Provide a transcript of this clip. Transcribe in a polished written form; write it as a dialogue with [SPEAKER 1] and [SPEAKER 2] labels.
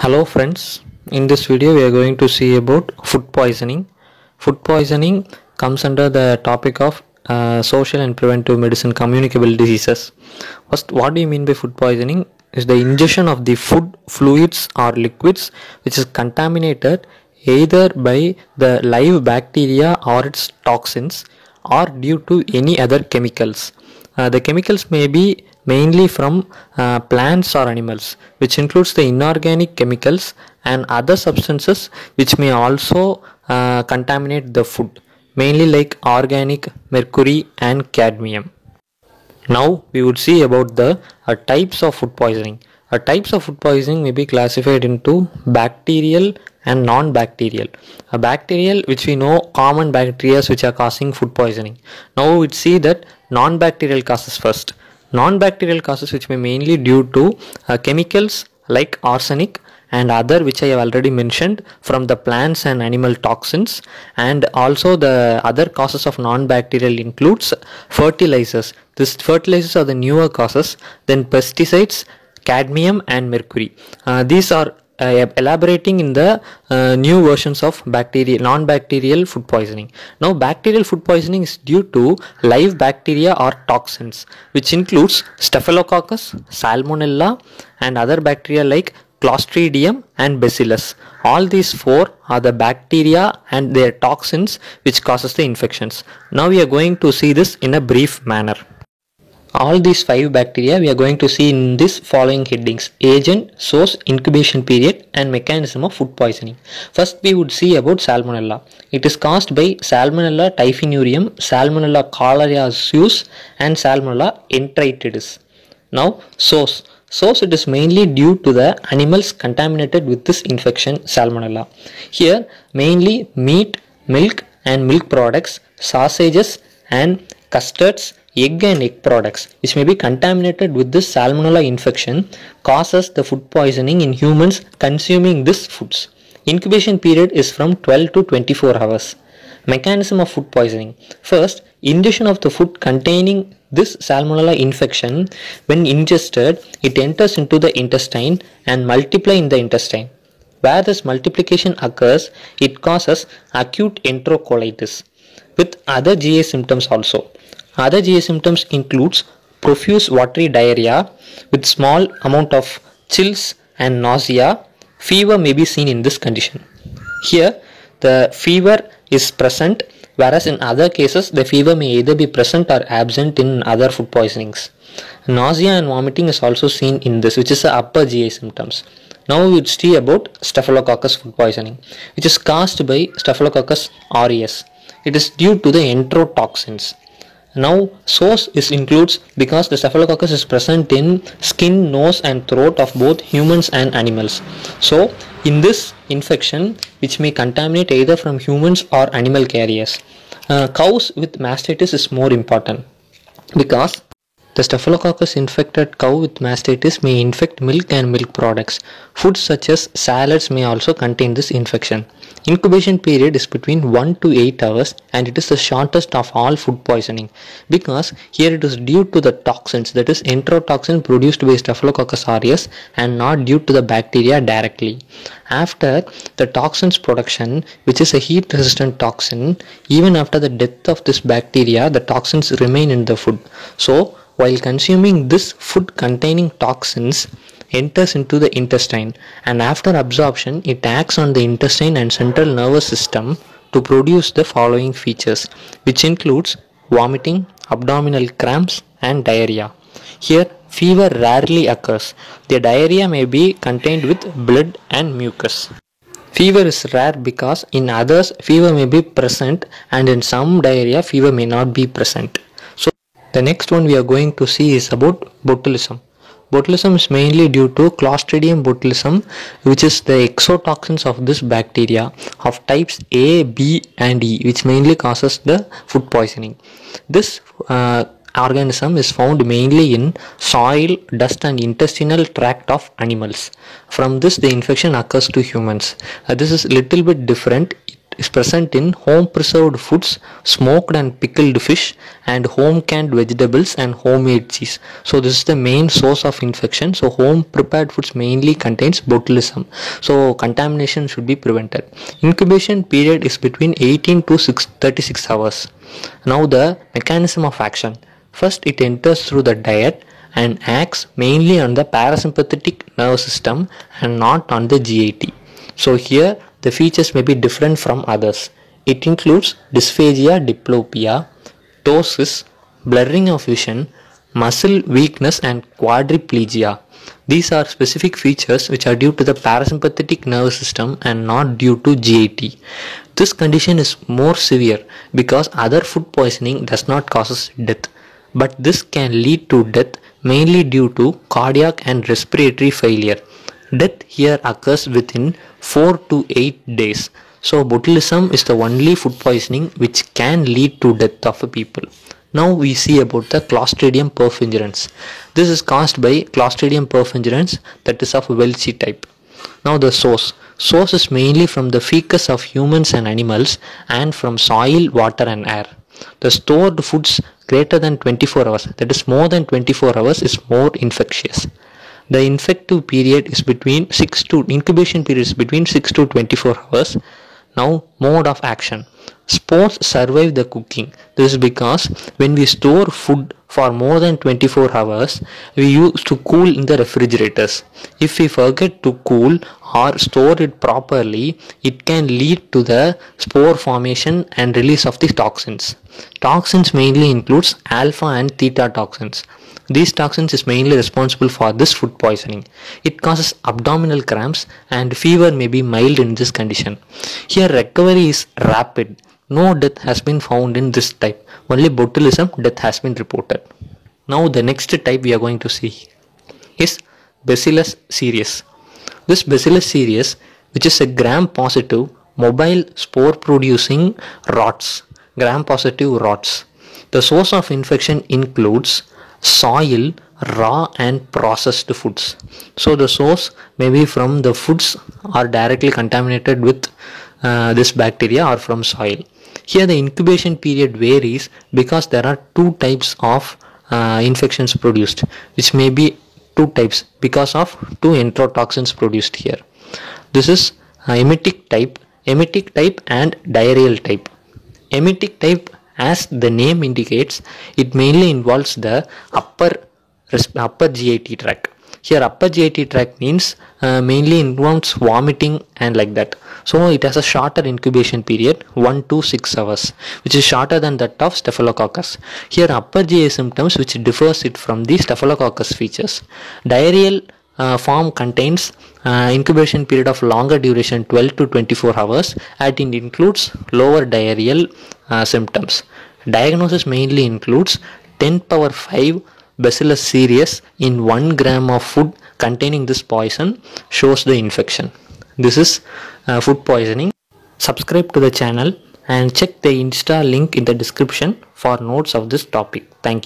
[SPEAKER 1] Hello friends, in this video we are going to see about food poisoning. Food poisoning comes under the topic of social and preventive medicine communicable diseases. First, what do you mean by food poisoning? Is the ingestion of the food, fluids or liquids which is contaminated either by the live bacteria or its toxins or due to any other chemicals. The chemicals may be mainly from plants or animals, which includes the inorganic chemicals and other substances which may also contaminate the food, mainly like organic, mercury and cadmium. Now we would see about the types of food poisoning. Types of food poisoning may be classified into bacterial and non-bacterial. Bacterial, which we know common bacteria which are causing food poisoning. Now we would see that non-bacterial causes first. Non-bacterial causes which may mainly due to chemicals like arsenic and other which I have already mentioned from the plants and animal toxins, and also the other causes of non-bacterial includes fertilizers. These fertilizers are the newer causes, then pesticides, cadmium and mercury. These are elaborating in the new versions of non-bacterial food poisoning. Now bacterial food poisoning is due to live bacteria or toxins, which includes staphylococcus, salmonella and other bacteria like clostridium and bacillus. All these four are the bacteria and their toxins which causes the infections. Now we are going to see this in a brief manner. All these 5 bacteria we are going to see in this following headings: agent, source, incubation period and mechanism of food poisoning. First we would see about salmonella. It is caused by Salmonella typhimurium, Salmonella choleraeus and Salmonella enteritidis. Now source. It is mainly due to the animals contaminated with this infection Salmonella. Here mainly meat, milk and milk products, sausages and custards, egg and egg products which may be contaminated with this Salmonella infection causes the food poisoning in humans consuming these foods. Incubation period is from 12 to 24 hours. Mechanism of food poisoning. First, ingestion of the food containing this Salmonella infection. When ingested, it enters into the intestine and multiply in the intestine. Where this multiplication occurs, it causes acute enterocolitis with other GI symptoms also. Other GI symptoms includes profuse watery diarrhea with small amount of chills and nausea. Fever may be seen in this condition. Here the fever is present, whereas in other cases the fever may either be present or absent in other food poisonings. Nausea and vomiting is also seen in this, which is the upper GI symptoms. Now we will see about Staphylococcus food poisoning, which is caused by Staphylococcus aureus. It is due to the enterotoxins. Now source includes because the Staphylococcus is present in skin, nose and throat of both humans and animals. So in this infection, which may contaminate either from humans or animal carriers, cows with mastitis is more important because the Staphylococcus infected cow with mastitis may infect milk and milk products. Foods such as salads may also contain this infection. Incubation period is between 1 to 8 hours and it is the shortest of all food poisoning because here it is due to the toxins, that is enterotoxin produced by Staphylococcus aureus and not due to the bacteria directly. After the toxins production, which is a heat resistant toxin, even after the death of this bacteria, the toxins remain in the food. So while consuming this food containing toxins enters into the intestine, and after absorption it acts on the intestine and central nervous system to produce the following features, which includes vomiting, abdominal cramps and diarrhea. Here fever rarely occurs. The diarrhea may be contained with blood and mucus. Fever is rare because in others fever may be present and in some diarrhea fever may not be present. So the next one we are going to see is about botulism. Botulism is mainly due to Clostridium botulism, which is the exotoxins of this bacteria of types A, B and E, which mainly causes the food poisoning. This organism is found mainly in soil, dust and intestinal tract of animals. From this the infection occurs to humans. This is little bit different. is present in home preserved foods, smoked and pickled fish, and home canned vegetables and homemade cheese. So this is the main source of infection. So home prepared foods mainly contains botulism. So contamination should be prevented. Incubation period is between 18 to 36 hours. Now the mechanism of action. First, it enters through the diet and acts mainly on the parasympathetic nervous system and not on the GIT. So here the features may be different from others. It includes dysphagia, diplopia, ptosis, blurring of vision, muscle weakness and quadriplegia. These are specific features which are due to the parasympathetic nervous system and not due to GIT. This condition is more severe because other food poisoning does not cause death, but this can lead to death mainly due to cardiac and respiratory failure. Death here occurs within 4 to 8 days. So botulism is the only food poisoning which can lead to death of a people. Now we see about the Clostridium perfringens. This is caused by Clostridium perfringens, that is of Welchii type. Now the source. Source is mainly from the fecus of humans and animals and from soil, water and air. The stored foods greater than 24 hours, that is more than 24 hours, is more infectious. The infective period is between incubation period is between 6 to 24 hours. Now mode of action. Spores survive the cooking. This is because when we store food for more than 24 hours, we use to cool in the refrigerators. If we forget to cool or store it properly, it can lead to the spore formation and release of the toxins. Toxins mainly includes alpha and theta toxins. These toxins is mainly responsible for this food poisoning. It causes abdominal cramps and fever may be mild in this condition. Here recovery is rapid. No death has been found in this type. Only botulism death has been reported. Now the next type we are going to see is Bacillus cereus. This Bacillus cereus, which is a gram-positive mobile spore-producing rots. Gram-positive rots. The source of infection includes soil, raw and processed foods. So the source may be from the foods or directly contaminated with this bacteria or from soil. Here the incubation period varies because there are two types of infections produced, which may be two types because of two enterotoxins produced here. This is emetic type and diarrheal type. Emetic type, as the name indicates, it mainly involves the upper GIT tract. Here upper GIT tract means mainly involves vomiting and like that. So it has a shorter incubation period, 1 to 6 hours, which is shorter than that of Staphylococcus. Here upper GI symptoms which differs it from the Staphylococcus features. Diarrheal form contains incubation period of longer duration, 12 to 24 hours, and it includes lower diarrheal symptoms. Diagnosis mainly includes 10 power 5 Bacillus cereus in 1 gram of food containing this poison shows the infection. This is food poisoning. Subscribe to the channel and check the Insta link in the description for notes of this topic. Thank you.